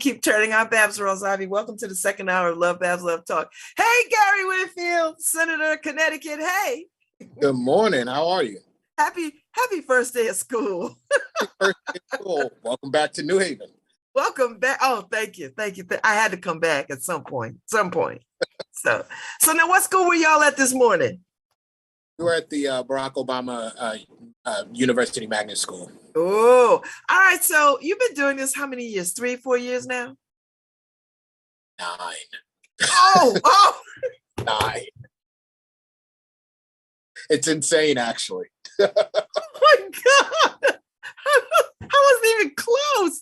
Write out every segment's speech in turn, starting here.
keep turning on Babz Rawls-Ivy. Welcome to the second hour of LoveBabz, LoveTalk. Hey, Gary Winfield, Senator of Connecticut. Hey. Good morning. How are you? Happy first day of school. First day of school. Welcome back to New Haven. Welcome back. Oh, thank you. I had to come back at some point. So now what school were y'all at this morning? We were at the Barack Obama University Magnet School. Oh, all right. So you've been doing this how many years? 3, 4 years now? 9. Oh. 9. It's insane, actually. Oh my God. I wasn't even close.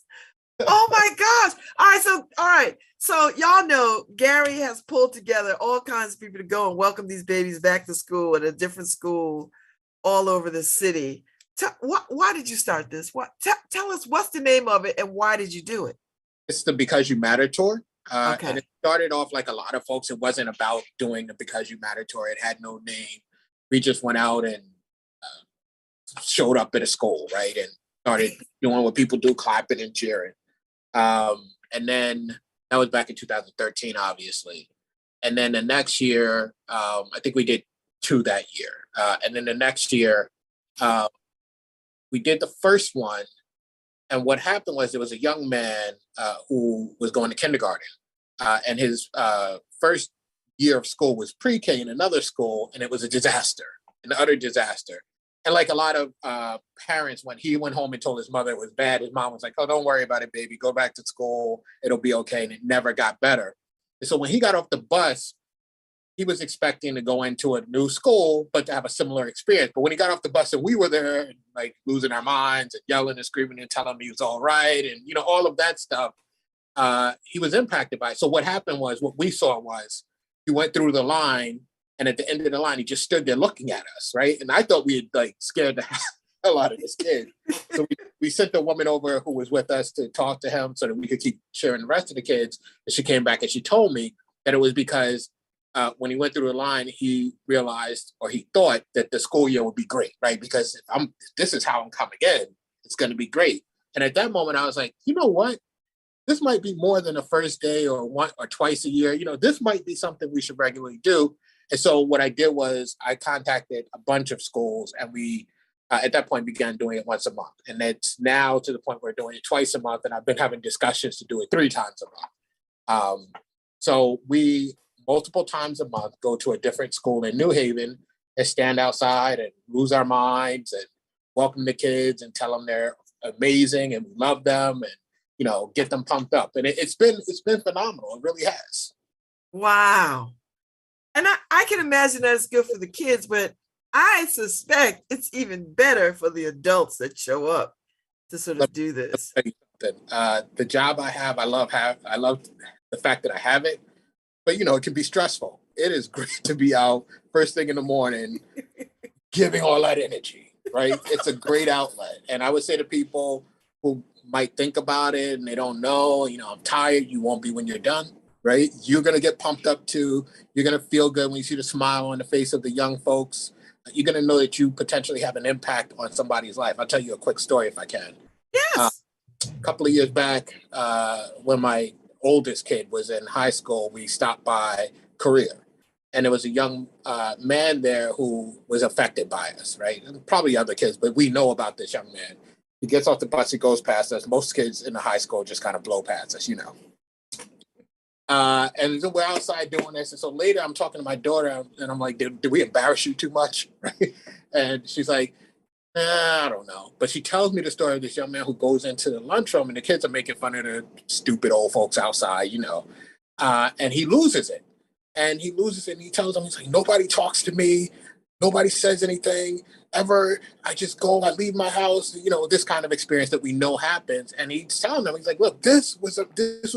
Oh my gosh. All right. So y'all know Gary has pulled together all kinds of people to go and welcome these babies back to school at a different school all over the city. Why did you start this? Tell us what's the name of it and why did you do it? It's the Because You Matter tour. Okay. And it started off like a lot of folks. It wasn't about doing the Because You Matter tour. It had no name. We just went out and showed up at a school, right? And started doing what people do, clapping and cheering. And then that was back in 2013, obviously. And then the next year, I think we did 2 that year. And then the next year, we did the first one. And what happened was there was a young man who was going to kindergarten. And his first year of school was pre-K in another school. And it was an utter disaster. And like a lot of parents, when he went home and told his mother it was bad, his mom was like, oh, don't worry about it, baby. Go back to school. It'll be okay. And it never got better. And so when he got off the bus, he was expecting to go into a new school, but to have a similar experience. But when he got off the bus and we were there, like losing our minds and yelling and screaming and telling him he was all right and, all of that stuff, he was impacted by it. So what happened was, what we saw was he went through the line, and at the end of the line, he just stood there looking at us, right? And I thought we had scared the hell out of this kid. So we sent the woman over who was with us to talk to him so that we could keep sharing the rest of the kids. And she came back and she told me that it was because when he went through the line, he realized, or he thought, that the school year would be great, right? Because if this is how I'm coming in, it's going to be great. And at that moment, I was like, you know what? This might be more than a first day or one or twice a year. This might be something we should regularly do. And so what I did was I contacted a bunch of schools, and we, at that point, began doing it once a month. And it's now to the point where we're doing it twice a month, and I've been having discussions to do it 3 times a month. So we, multiple times a month, go to a different school in New Haven and stand outside and lose our minds and welcome the kids and tell them they're amazing and we love them and, get them pumped up. And it's been phenomenal. It really has. Wow. And I can imagine that it's good for the kids, but I suspect it's even better for the adults that show up to sort of do this. The job I have, I love the fact that I have it, but it can be stressful. It is great to be out first thing in the morning, giving all that energy, right? It's a great outlet. And I would say to people who might think about it and they don't know, I'm tired, you won't be when you're done. Right? You're going to get pumped up too. You're going to feel good when you see the smile on the face of the young folks. You're going to know that you potentially have an impact on somebody's life. I'll tell you a quick story if I can. Yes. A couple of years back, when my oldest kid was in high school, we stopped by Korea. And there was a young man there who was affected by us, right? And probably other kids, but we know about this young man. He gets off the bus, he goes past us. Most kids in the high school just kind of blow past us, And then we're outside doing this. And so later I'm talking to my daughter and I'm like, did we embarrass you too much? Right? And she's like, I don't know. But she tells me the story of this young man who goes into the lunchroom and the kids are making fun of the stupid old folks outside, and he loses it. And he tells them, he's like, nobody talks to me. Nobody says anything ever. I just go, I leave my house, this kind of experience that we know happens. And he's telling them, he's like, look, this was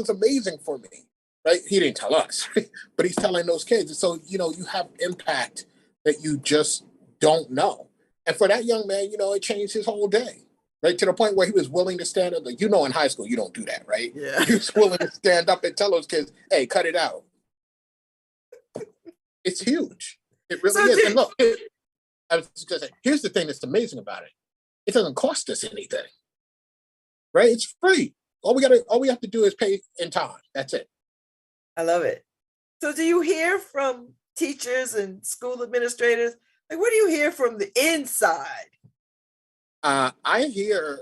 amazing for me. Right? He didn't tell us, right? But he's telling those kids. And so, you have impact that you just don't know. And for that young man, it changed his whole day, right? To the point where he was willing to stand up. Like, in high school, you don't do that, right? Yeah. He was willing to stand up and tell those kids, hey, cut it out. It's huge. It really is. And look, I was just going to say, here's the thing that's amazing about it. It doesn't cost us anything, right? It's free. all we have to do is pay in time. That's it. I love it. So do you hear from teachers and school administrators? Like, what do you hear from the inside? I hear,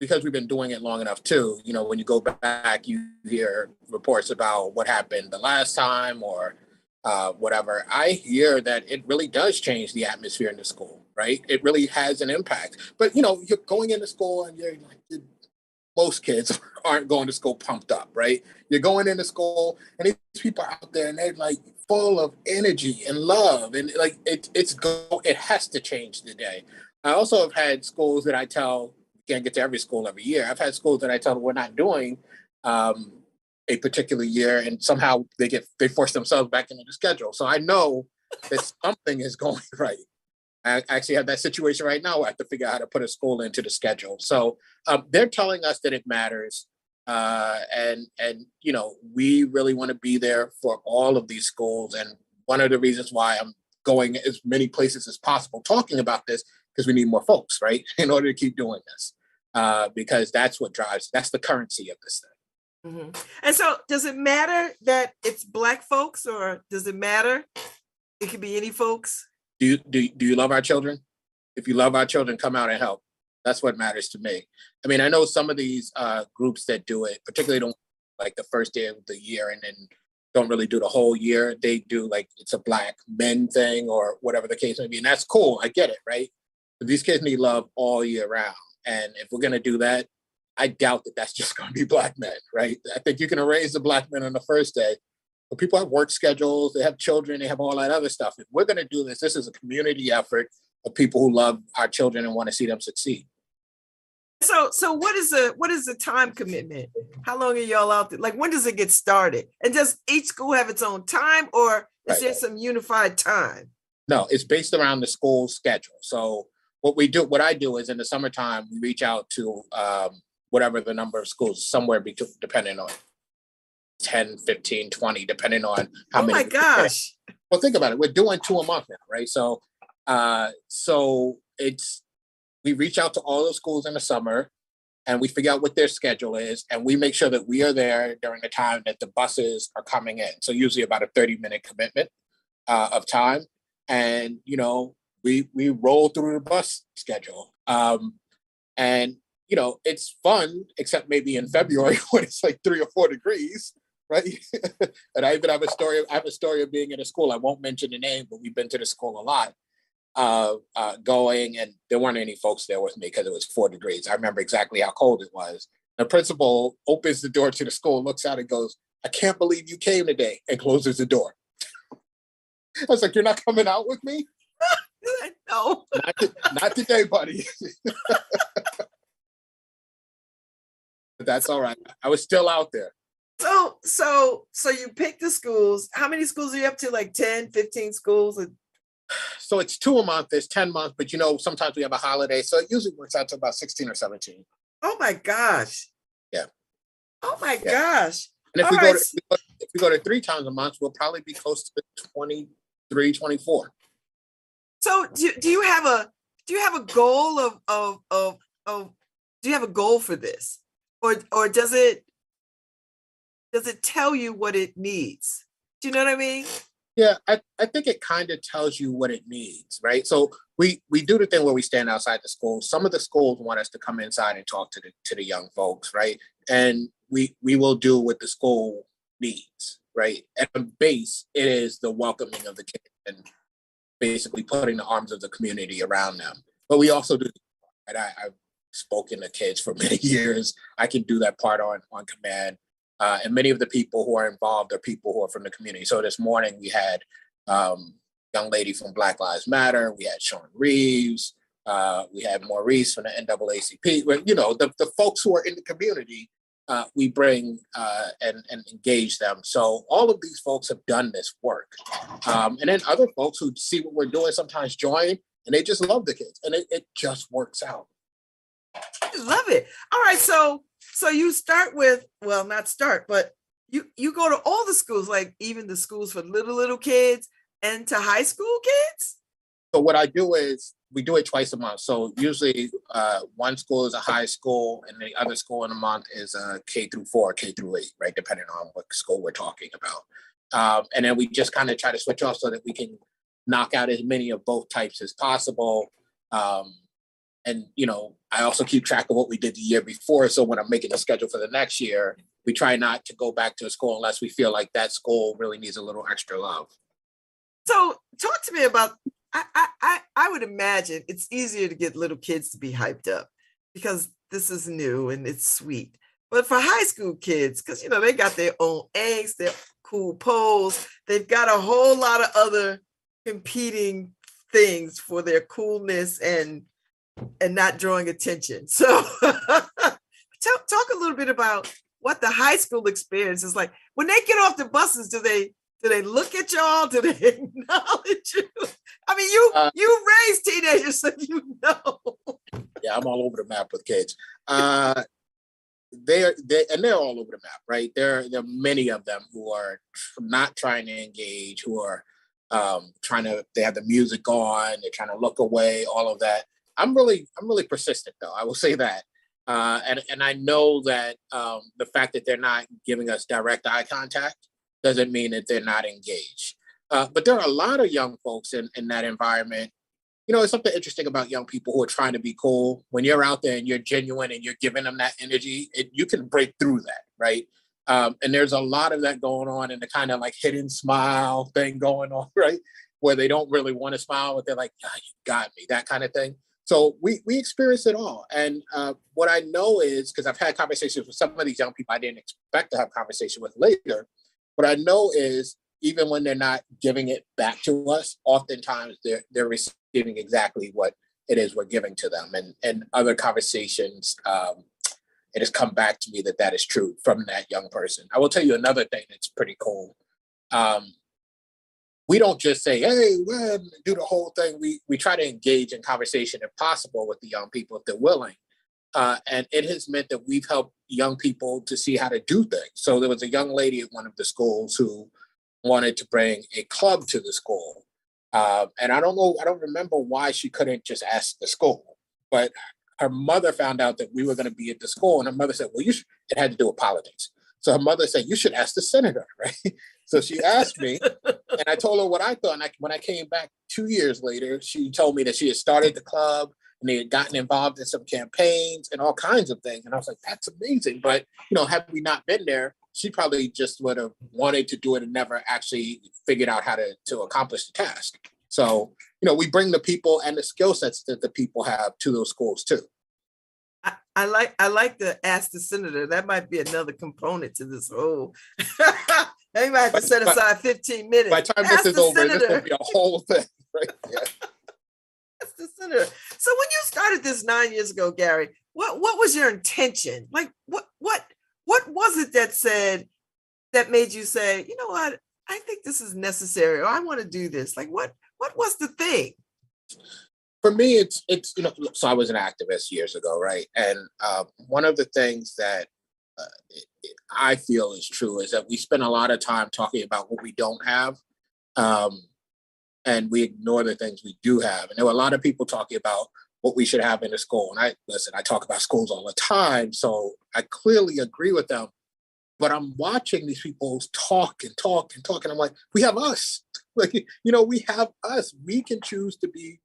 because we've been doing it long enough too, when you go back, you hear reports about what happened the last time or whatever. I hear that it really does change the atmosphere in the school, right? It really has an impact. But, you're going into school and you're like, most kids aren't going to school pumped up, right? You're going into school and these people out there and they're like full of energy and love. And like, it has to change the day. I also have had schools that I tell, can't get to every school every year. I've had schools that I tell them we're not doing a particular year, and somehow they force themselves back into the schedule. So I know that something is going right. I actually have that situation right now where I have to figure out how to put a school into the schedule. So they're telling us that it matters. And we really want to be there for all of these schools. And one of the reasons why I'm going as many places as possible talking about this, because we need more folks, right? In order to keep doing this, because that's the currency of this thing. Mm-hmm. And so does it matter that it's Black folks, or does it matter? It could be any folks. Do you love our children? If you love our children, come out and help. That's what matters to me. I mean, I know some of these groups that do it, particularly don't like the first day of the year and then don't really do the whole year. They do like it's a Black men thing or whatever the case may be. And that's cool. I get it, right? But these kids need love all year round. And if we're going to do that, I doubt that that's just going to be Black men, right? I think you can erase the Black men on the first day. But people have work schedules, they have children, they have all that other stuff. If we're going to do this, this is a community effort of people who love our children and want to see them succeed. So what is the time commitment? How long are y'all out there? Like, when does it get started? And does each school have its own time, or is there some unified time? No, it's based around the school schedule. So what I do is in the summertime, we reach out to whatever the number of schools, somewhere between, depending on 10, 15, 20, depending on how many. Oh my gosh. Well, think about it. We're doing 2 a month now, right? So we reach out to all those schools in the summer and we figure out what their schedule is. And we make sure that we are there during the time that the buses are coming in. So usually about a 30-minute commitment of time. And, we roll through the bus schedule. And, it's fun, except maybe in February when it's like 3 or 4 degrees, right? And I even have a story of being in a school. I won't mention the name, but we've been to the school a lot. Going, and there weren't any folks there with me because it was 4 degrees. I remember exactly how cold it was. The principal opens the door to the school, looks out and goes, "I can't believe you came today," and closes the door. I was like, "You're not coming out with me?" No. Not today, buddy. But that's all right. I was still out there. So you pick the schools. How many schools are you up to? Like 10, 15 schools? So it's 2 a month, there's 10 months, but sometimes we have a holiday. So it usually works out to about 16 or 17. Oh my gosh. Yeah. Oh my gosh. And if we go to 3 times a month, we'll probably be close to 23, 24. So do you have a goal do you have a goal for this? Or does it tell you what it needs? Do you know what I mean? Yeah, I think it kind of tells you what it needs, right? So we do the thing where we stand outside the school. Some of the schools want us to come inside and talk to the young folks, right? And we will do what the school needs, right? At the base, it is the welcoming of the kids and basically putting the arms of the community around them. But we also do, and I've spoken to kids for many years. I can do that part on command. And many of the people who are involved are people who are from the community. So this morning we had young lady from Black Lives Matter. We had Sean Reeves. We had Maurice from the NAACP. The folks who are in the community, we bring and engage them. So all of these folks have done this work. And then other folks who see what we're doing sometimes join, and they just love the kids. And it just works out. I love it. All right. So you start with, well, not start, but you go to all the schools, like even the schools for little kids and to high school kids? So what I do is we do it twice a month. So usually one school is a high school and the other school in a month is a K through 4, K through 8, right? Depending on what school we're talking about. And then we just kind of try to switch off so that we can knock out as many of both types as possible. And, you know, I also keep track of what we did the year before. So when I'm making a schedule for the next year, we try not to go back to a school unless we feel like that school really needs a little extra love. So talk to me about, I would imagine it's easier to get little kids to be hyped up because this is new and it's sweet. But for high school kids, because, you know, they got their own angst, their cool pose, they've got a whole lot of other competing things for their coolness and not drawing attention. So talk a little bit about what the high school experience is like. When they get off the buses, do they look at y'all? Do they acknowledge you? I mean, you raised teenagers, so you know. Yeah, I'm all over the map with kids. They're all over the map, right? There are many of them who are not trying to engage, who are they have the music on, they're trying to look away, all of that. I'm really persistent though, I will say that. And I know that the fact that they're not giving us direct eye contact doesn't mean that they're not engaged. But there are a lot of young folks in that environment. You know, it's something interesting about young people who are trying to be cool. When you're out there and you're genuine and you're giving them that energy, you can break through that, right? And there's a lot of that going on and the kind of like hidden smile thing going on, right? Where they don't really want to smile, but they're like, "Ah, you got me," that kind of thing. So we experience it all. And what I know is, because I've had conversations with some of these young people I didn't expect to have conversation with later, what I know is even when they're not giving it back to us, oftentimes they're receiving exactly what it is we're giving to them. And other conversations, it has come back to me that is true from that young person. I will tell you another thing that's pretty cool. We don't just say, "Hey, well," do the whole thing. We try to engage in conversation if possible with the young people if they're willing. And it has meant that we've helped young people to see how to do things. So there was a young lady at one of the schools who wanted to bring a club to the school. And I don't remember why she couldn't just ask the school, but her mother found out that we were going to be at the school, and her mother said, "Well, it had to do with politics." So her mother said, "You should ask the senator," right? So she asked me, and I told her what I thought. And when I came back 2 years later, she told me that she had started the club and they had gotten involved in some campaigns and all kinds of things. And I was like, "That's amazing." But, you know, had we not been there, she probably just would have wanted to do it and never actually figured out how to accomplish the task. So, you know, we bring the people and the skill sets that the people have to those schools too. I like to ask the senator. That might be another component to this whole. They might have to set aside 15 minutes. By the time this is over, this will be a whole thing, right? Yeah. That's the senator. So when you started this 9 years ago, Gary, what was your intention? Like what was it that made you say, "You know what, I think this is necessary, or I want to do this"? Like what was the thing? For me, it's you know, so I was an activist years ago, right? And one of the things that I feel is true is that we spend a lot of time talking about what we don't have, and we ignore the things we do have. And there were a lot of people talking about what we should have in the school. And I talk about schools all the time, so I clearly agree with them. But I'm watching these people talk and talk and talk, and I'm like, we have us. Like, you know, we have us. We can choose to be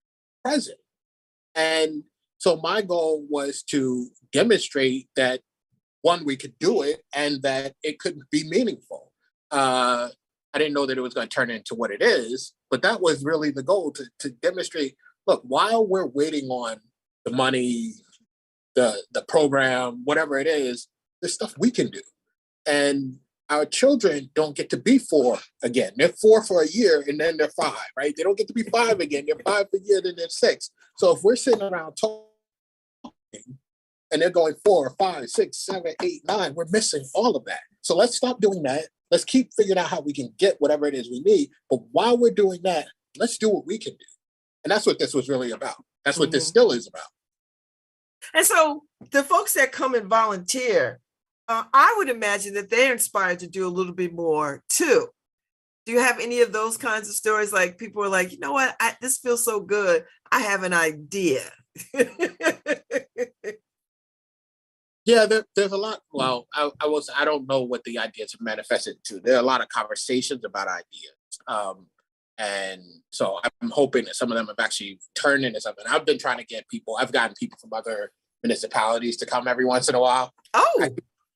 present. And so my goal was to demonstrate that, one, we could do it and that it could be meaningful. I didn't know that it was going to turn into what it is, but that was really the goal, to demonstrate, look, while we're waiting on the money, the program, whatever it is, there's stuff we can do. And our children don't get to be 4 again. They're 4 for a year and then they're 5, right? They don't get to be 5 again. They're 5 for a year, then they're 6. So if we're sitting around talking and they're going 4, 5, 6, 7, 8, 9, we're missing all of that. So let's stop doing that. Let's keep figuring out how we can get whatever it is we need. But while we're doing that, let's do what we can do. And that's what this was really about. That's what this still is about. And so the folks that come and volunteer, I would imagine that they're inspired to do a little bit more too. Do you have any of those kinds of stories? Like people are like, you know what, this feels so good. I have an idea. Yeah, there's a lot. Well, I don't know what the ideas have manifested to. There are a lot of conversations about ideas. And so I'm hoping that some of them have actually turned into something. I've been trying to get people, I've gotten people from other municipalities to come every once in a while. Oh,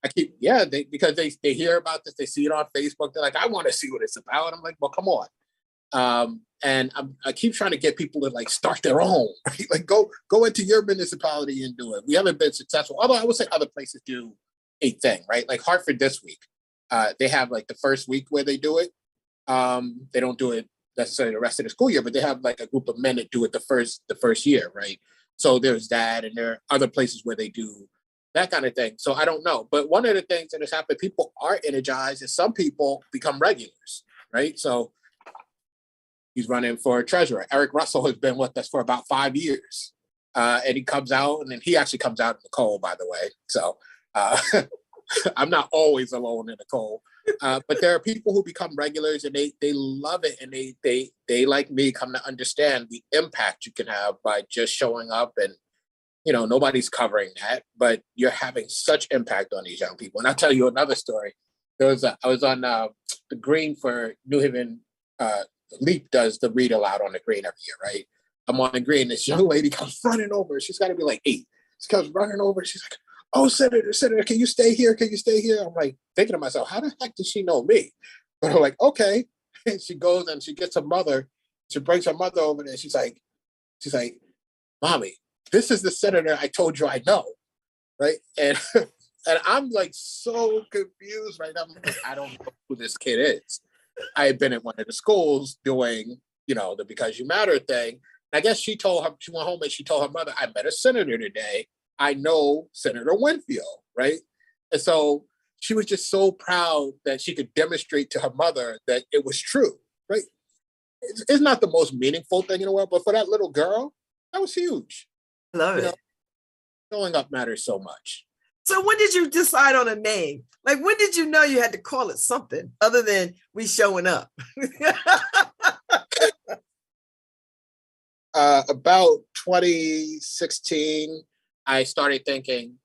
I keep, yeah, because they hear about this, they see it on Facebook. They're like, I want to see what it's about. And I'm like, well, come on. And I keep trying to get people to like start their own, right? Like go into your municipality and do it. We haven't been successful, although I would say other places do a thing, right? Like Hartford this week, they have like the first week where they do it. They don't do it necessarily the rest of the school year, but they have like a group of men that do it the first year, right? So there's that, and there are other places where they do that kind of thing. So I don't know, but one of the things that has happened, people are energized, and some people become regulars, right? So he's running for treasurer. Eric Russell has been with us for about 5 years. And he comes out, and then he actually comes out in the cold, by the way. So I'm not always alone in the cold. But there are people who become regulars, and they love it. And they like me, come to understand the impact you can have by just showing up. And, nobody's covering that, but you're having such impact on these young people. And I'll tell you another story. I was on the green for New Haven. Leap does the read aloud on the green every year, right? I'm on the green. This young lady comes running over. She's got to be like 8. She comes running over. She's like, "Oh, Senator, can you stay here? Can you stay here?" I'm like thinking to myself, how the heck does she know me? But I'm like, okay. And she goes and she gets her mother. She brings her mother over there. She's like, "Mommy, this is the senator I told you I know," right? And and I'm like so confused right now. I'm like, I don't know who this kid is. I had been at one of the schools doing, the Because You Matter thing. And I guess she went home and she told her mother, I met a senator today. I know Senator Winfield, right? And so she was just so proud that she could demonstrate to her mother that it was true, right? It's not the most meaningful thing in the world, but for that little girl, that was huge. love it. Showing up matters so much. So when did you decide on a name? Like, when did you know you had to call it something other than we showing up? About 2016, I started thinking,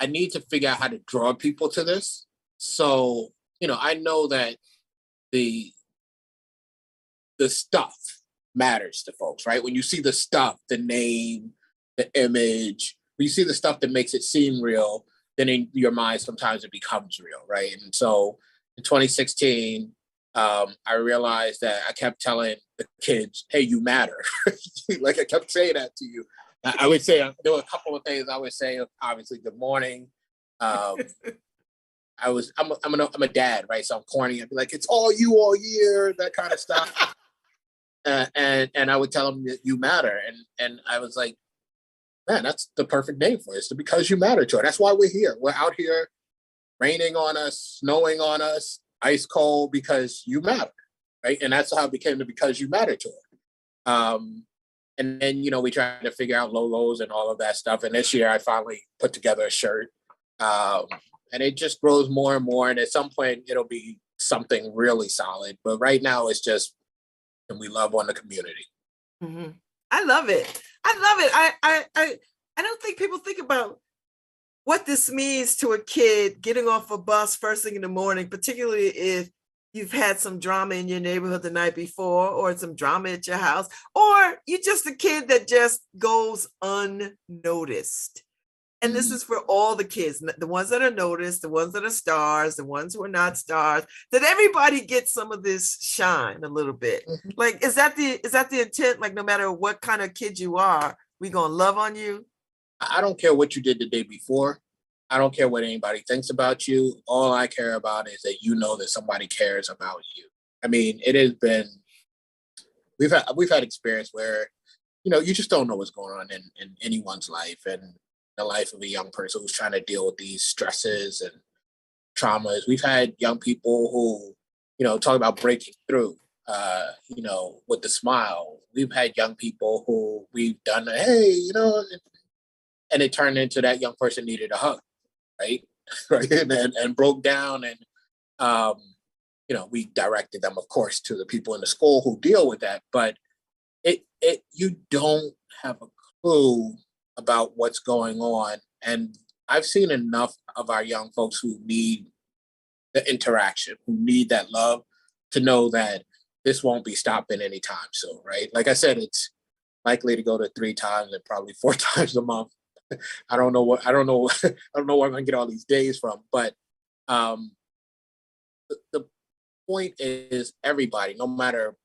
I need to figure out how to draw people to this. So, I know that the stuff matters to folks, right? When you see the stuff, the name, the image, when you see the stuff that makes it seem real, then in your mind, sometimes it becomes real, right? And so in 2016, I realized that I kept telling the kids, hey, you matter. Like I kept saying that to you. I would say, there were a couple of things I would say, obviously, good morning. I'm a dad, right? So I'm corny. I'd be like, it's all you all year, that kind of stuff. And I would tell them that you matter. And I was like, man, that's the perfect name for it. It's the Because You Matter tour. That's why we're here. We're out here raining on us, snowing on us, ice cold, because you matter, right? And that's how it became the Because You Matter tour. And then, we tried to figure out logos and all of that stuff. And this year I finally put together a shirt. And it just grows more and more. And at some point it'll be something really solid. But right now it's just, and we love on the community. Mm-hmm. I love it. I don't think people think about what this means to a kid getting off a bus first thing in the morning, particularly if you've had some drama in your neighborhood the night before, or some drama at your house, or you're just a kid that just goes unnoticed. And this is for all the kids, the ones that are noticed, the ones that are stars, the ones who are not stars, that everybody gets some of this shine a little bit. Mm-hmm. Like, is that the intent? Like, no matter what kind of kid you are, we gonna love on you? I don't care what you did the day before. I don't care what anybody thinks about you. All I care about is that you know that somebody cares about you. I mean, it has been, we've had experience where, you just don't know what's going on in anyone's life, and the life of a young person who's trying to deal with these stresses and traumas. We've had young people who, talk about breaking through, with the smile. We've had young people who we've done, hey, and it turned into that young person needed a hug, right? Right, and broke down. And, we directed them, of course, to the people in the school who deal with that. But you don't have a clue about what's going on. And I've seen enough of our young folks who need the interaction, who need that love, to know that this won't be stopping anytime soon, right? Like I said, it's likely to go to 3 times and probably 4 times a month. I don't know where I'm gonna get all these days from, but the point is everybody, no matter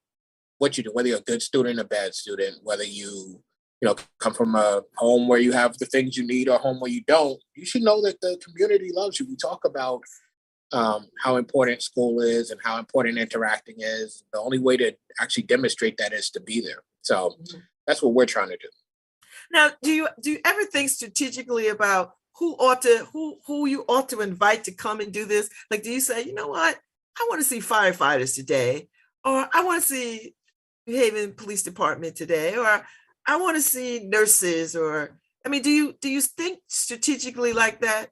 what you do, whether you're a good student or a bad student, whether you come from a home where you have the things you need or a home where you don't, you should know that the community loves you. We talk about how important school is and how important interacting is. The only way to actually demonstrate that is to be there. So that's what we're trying to do. Now, do you ever think strategically about who you ought to invite to come and do this? Like, do you say, you know what, I want to see firefighters today, or I want to see New Haven Police Department today, or I want to see nurses, or do you think strategically like that?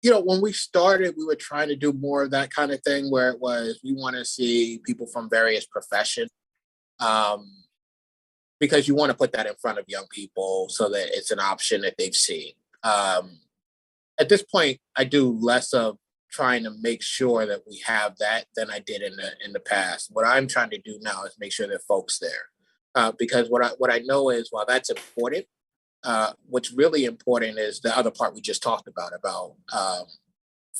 When we started, we were trying to do more of that kind of thing, where it was, we want to see people from various professions, because you want to put that in front of young people so that it's an option that they've seen. At this point, I do less of trying to make sure that we have that than I did in the past. What I'm trying to do now is make sure that folks there, because what I know is, while that's important, what's really important is the other part we just talked about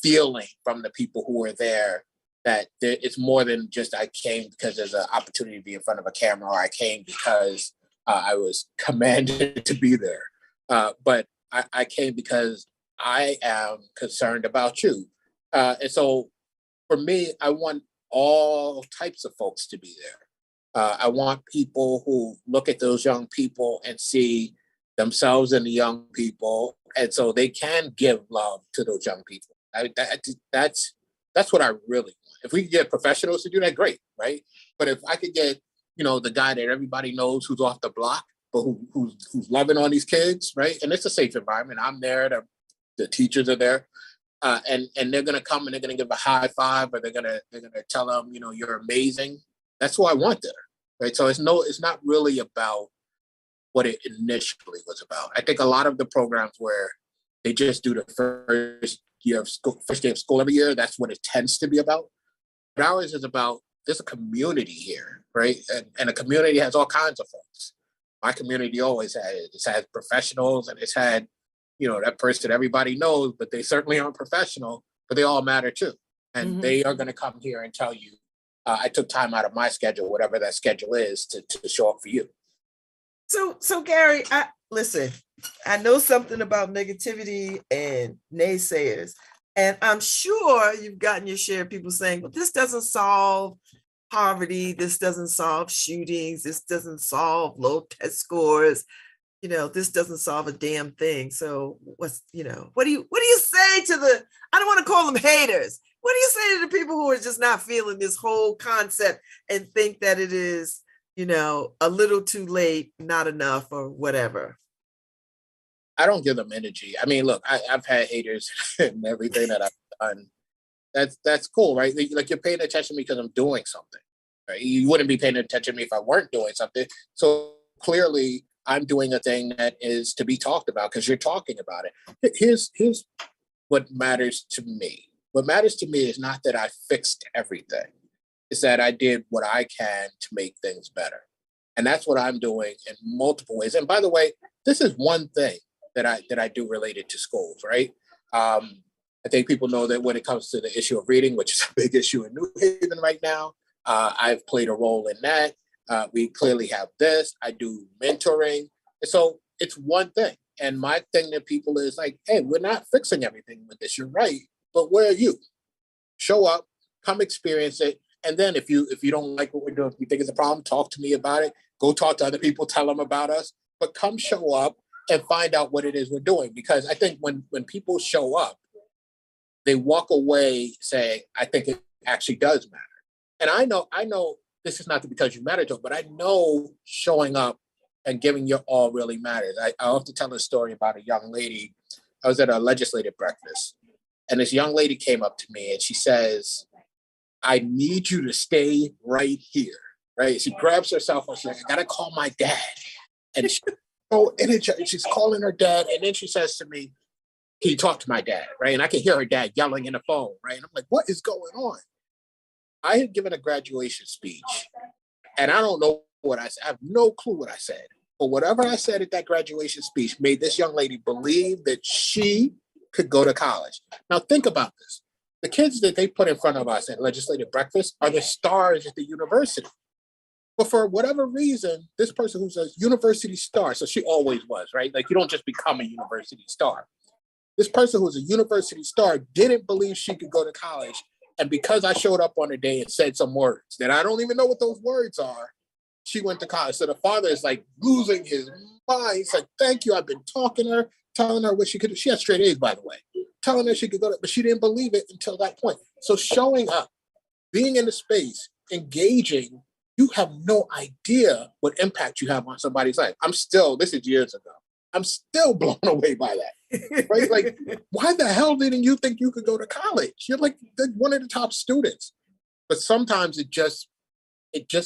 feeling from the people who are there that it's more than just, I came because there's an opportunity to be in front of a camera, or I came because I was commanded to be there. But I came because I am concerned about you. And so for me, I want all types of folks to be there. I want people who look at those young people and see themselves in the young people, and so they can give love to those young people. That's what I really want. If we could get professionals to do that, great, right? But if I could get, the guy that everybody knows who's off the block, but who's loving on these kids, right? And it's a safe environment. I'm there. The teachers are there, and they're gonna come and they're gonna give a high five, or they're gonna tell them, you're amazing. That's who I want there, right? So it's not really about what it initially was about. I think a lot of the programs where they just do the first day of school every year, that's what it tends to be about. But ours is about, there's a community here, right? And a community has all kinds of folks. My community always had professionals, and it's had, that person everybody knows, but they certainly aren't professional, but they all matter too. And they are going to come here and tell you, I took time out of my schedule, whatever that schedule is, to show up for you. So Gary, listen, I know something about negativity and naysayers, and I'm sure you've gotten your share of people saying, well, this doesn't solve poverty, this doesn't solve shootings, this doesn't solve low test scores, this doesn't solve a damn thing. So what do you say to the, I don't want to call them haters, what do you say to the people who are just not feeling this whole concept and think that it is, a little too late, not enough, or whatever? I don't give them energy. Look, I've had haters in everything that I've done. That's cool, right? Like, you're paying attention to me because I'm doing something, right? You wouldn't be paying attention to me if I weren't doing something. So clearly I'm doing a thing that is to be talked about because you're talking about it. Here's what matters to me. What matters to me is not that I fixed everything. Is that I did what I can to make things better. And that's what I'm doing in multiple ways. And by the way, this is one thing that I do related to schools, right? I think people know that when it comes to the issue of reading, which is a big issue in New Haven right now, I've played a role in that. We clearly have this. I do mentoring. And so it's one thing. And my thing to people is like, hey, we're not fixing everything with this. You're right. But where are you? Show up, come experience it. And then if you don't like what we're doing, if you think it's a problem, talk to me about it. Go talk to other people, tell them about us. But come show up and find out what it is we're doing. Because I think when people show up, they walk away saying, I think it actually does matter. And I know this is not because you matter to them, but I know showing up and giving your all really matters. I often tell a story about a young lady. I was at a legislative breakfast, and this young lady came up to me and she says, I need you to stay right here. Right. She grabs her cell phone. She's like, I gotta call my dad. And she, oh, and she's calling her dad. And then she says to me, can you talk to my dad? Right. And I can hear her dad yelling in the phone. Right. And I'm like, what is going on? I had given a graduation speech, and I don't know what I said. I have no clue what I said. But whatever I said at that graduation speech made this young lady believe that she could go to college. Now, think about this. The kids that they put in front of us at legislative breakfast are the stars at the university. But for whatever reason, this person who's a university star, so she always was, right? Like, you don't just become a university star. This person who's a university star didn't believe she could go to college. And because I showed up on the day and said some words that I don't even know what those words are, she went to college. So the father is like losing his mind. He's like, thank you. I've been talking to her, telling her what she could do. She had straight A's, by the way, telling her she could go to, but she didn't believe it until that point. So showing up, being in the space, engaging, you have no idea what impact you have on somebody's life. This is years ago. I'm still blown away by that, right? Like, why the hell didn't you think you could go to college? You're like one of the top students. But sometimes it just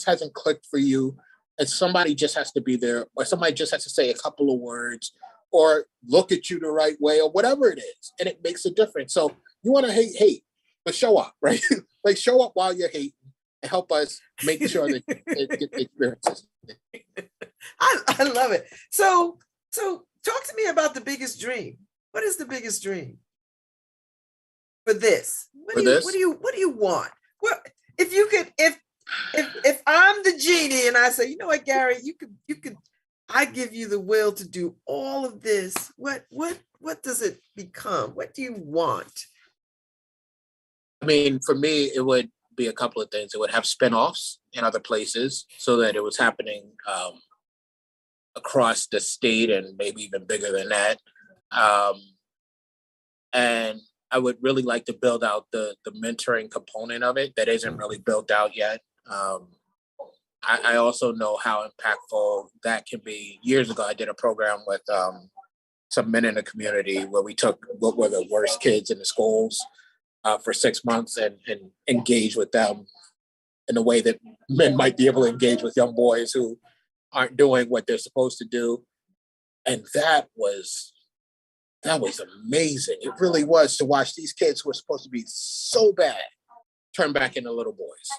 hasn't clicked for you. And somebody just has to be there, or somebody just has to say a couple of words or look at you the right way or whatever it is. And it makes a difference. So you want to hate, but show up, right? Like, show up while you're hating and help us make sure that they get the experiences. I love it. So talk to me about the biggest dream. What is the biggest dream for this? What do you want? Well, if you could, if I'm the genie and I say, you know what, Gary, you could, I give you the will to do all of this. What does it become? What do you want? I mean, for me, it would be a couple of things. It would have spinoffs in other places so that it was happening across the state and maybe even bigger than that. And I would really like to build out the mentoring component of it that isn't really built out yet. I also know how impactful that can be. Years ago, I did a program with some men in the community where we took what were the worst kids in the schools for 6 months and engaged with them in a way that men might be able to engage with young boys who aren't doing what they're supposed to do. And that was amazing. It really was, to watch these kids who are supposed to be so bad turn back into little boys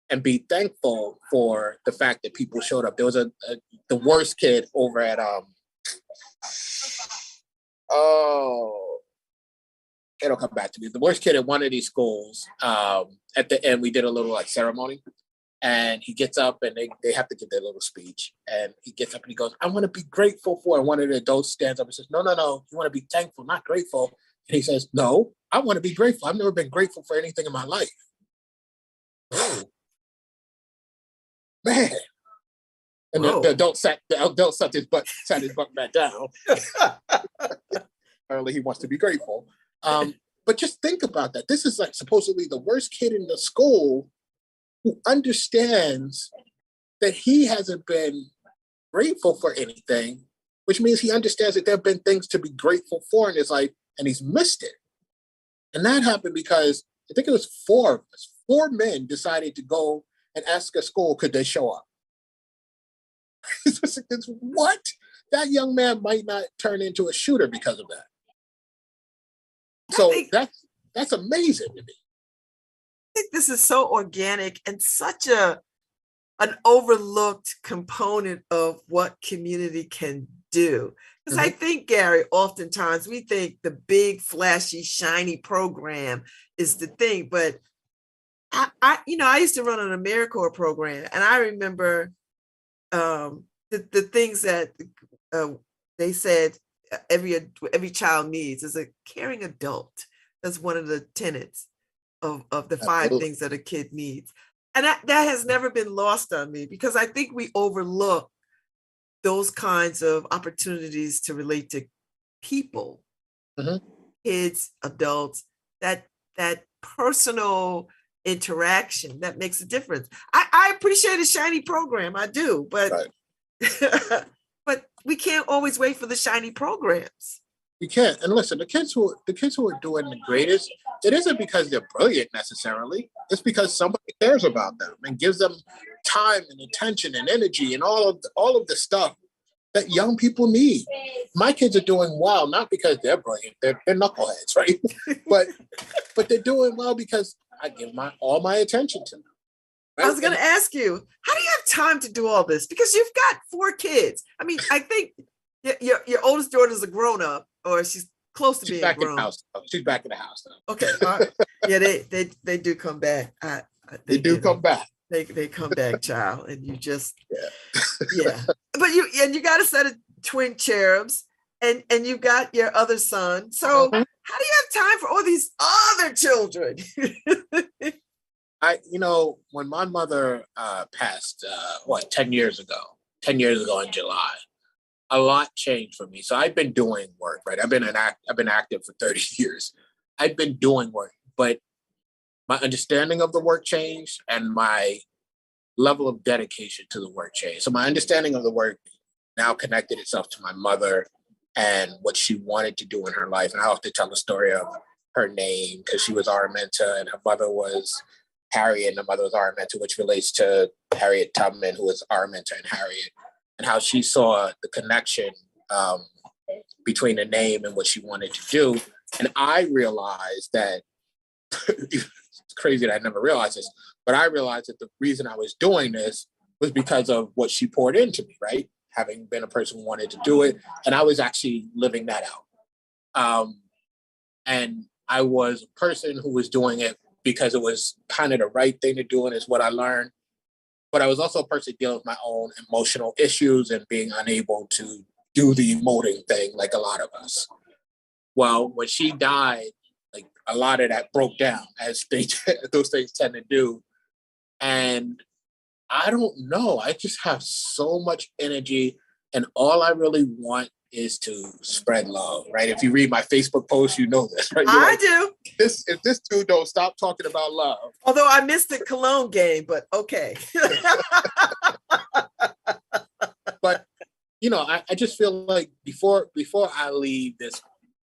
and be thankful for the fact that people showed up. There was the worst kid over at it'll come back to me. The worst kid at one of these schools, at the end, we did a little like ceremony, and he gets up and they have to give their little speech. And he gets up and he goes, I want to be grateful for, and one of the adults stands up and says, no, you want to be thankful, not grateful. And he says, no, I want to be grateful. I've never been grateful for anything in my life. Oh, man. And the adult sat his butt back down. Apparently he wants to be grateful. But just think about that. This is like supposedly the worst kid in the school who understands that he hasn't been grateful for anything, which means he understands that there have been things to be grateful for in his life, and he's missed it. And that happened because I think it was 4 of us. 4 men decided to go and ask a school, could they show up? It's what? That young man might not turn into a shooter because of that. So that's amazing to me. I think this is so organic and such an overlooked component of what community can do. Because I think, Gary, oftentimes we think the big, flashy, shiny program is the thing. But I used to run an AmeriCorps program, and I remember the things that they said every child needs is a caring adult. That's one of the tenets of the 5 things that a kid needs. And that has never been lost on me, because I think we overlook those kinds of opportunities to relate to people, kids, adults, that personal interaction that makes a difference. I appreciate a shiny program, I do, but but we can't always wait for the shiny programs. You can't. And listen, the kids who are doing the greatest, it isn't because they're brilliant necessarily. It's because somebody cares about them and gives them time and attention and energy and all of the stuff that young people need. My kids are doing well, not because they're brilliant, they're knuckleheads, right? but they're doing well because I give all my attention to them. Right? I was going to ask you, how do you have time to do all this? Because you've got 4 kids. I mean, I think your oldest daughter's a grown up, or she's close to being grown. She's back in the house though. Okay, all right. Yeah, they do come back. They do come back. They come back, child, and you just yeah. But you got a set of twin cherubs, and you got your other son. So how do you have time for all these other children? When my mother passed, 10 years ago in July, a lot changed for me. So I've been doing work, right? I've been active for 30 years. I've been doing work, but my understanding of the work changed and my level of dedication to the work changed. So my understanding of the work now connected itself to my mother and what she wanted to do in her life. And I have to tell the story of her name because she was Araminta and her mother was Harriet, and the mother was Araminta, which relates to Harriet Tubman, who was Araminta and Harriet, and how she saw the connection between the name and what she wanted to do. And I realized that, it's crazy that I never realized this, but I realized that the reason I was doing this was because of what she poured into me, right? Having been a person who wanted to do it. And I was actually living that out. And I was a person who was doing it because it was kind of the right thing to do, and is what I learned. But I was also a person dealing with my own emotional issues and being unable to do the emoting thing like a lot of us. Well, when she died, like a lot of that broke down, as those things tend to do. And I don't know, I just have so much energy, and all I really want is to spread love, right? If you read my Facebook post, you know this, right? I do. If this dude don't stop talking about love. Although I missed the Cologne game, but okay. But, I just feel like before I leave this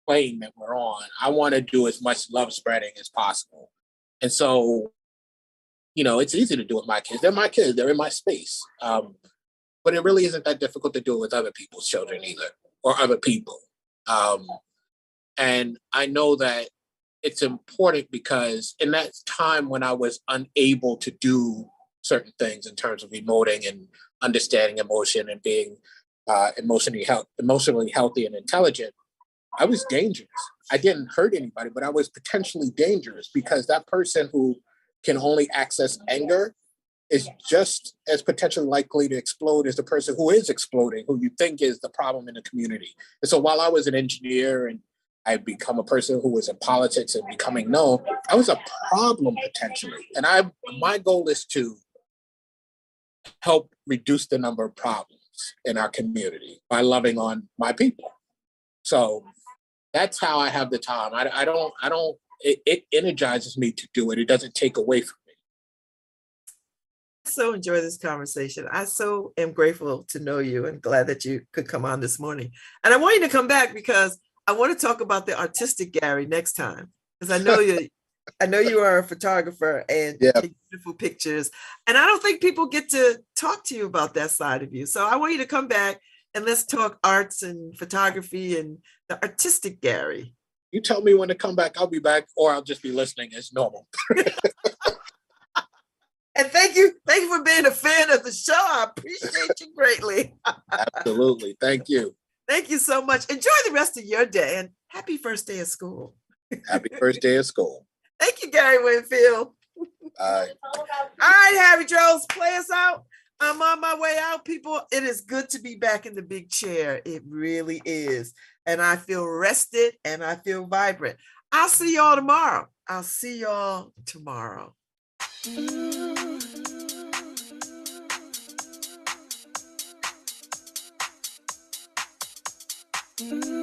plane that we're on, I want to do as much love spreading as possible. And so, it's easy to do with my kids. They're my kids. They're in my space. But it really isn't that difficult to do it with other people's children either, or other people. And I know that it's important because in that time when I was unable to do certain things in terms of emoting and understanding emotion and being emotionally healthy and intelligent, I was dangerous. I didn't hurt anybody, but I was potentially dangerous because that person who can only access anger is just as potentially likely to explode as the person who is exploding, who you think is the problem in the community. And so while I was an engineer and I had become a person who was in politics and becoming known, I was a problem potentially. And my goal is to help reduce the number of problems in our community by loving on my people. So that's how I have the time. It energizes me to do it. It doesn't take away from me. I so enjoy this conversation. I so am grateful to know you and glad that you could come on this morning. And I want you to come back because I want to talk about the artistic Gary next time. Because I know you are a photographer and take beautiful pictures. And I don't think people get to talk to you about that side of you. So I want you to come back and let's talk arts and photography and the artistic Gary. You tell me when to come back, I'll be back, or I'll just be listening as normal. And thank you for being a fan of the show. I appreciate you greatly. Absolutely. Thank you. Thank you so much. Enjoy the rest of your day and happy first day of school. Happy first day of school. Thank you, Gary Winfield. All right, Harry Jones, play us out. I'm on my way out, people. It is good to be back in the big chair. It really is. And I feel rested and I feel vibrant. I'll see y'all tomorrow. Mm-hmm.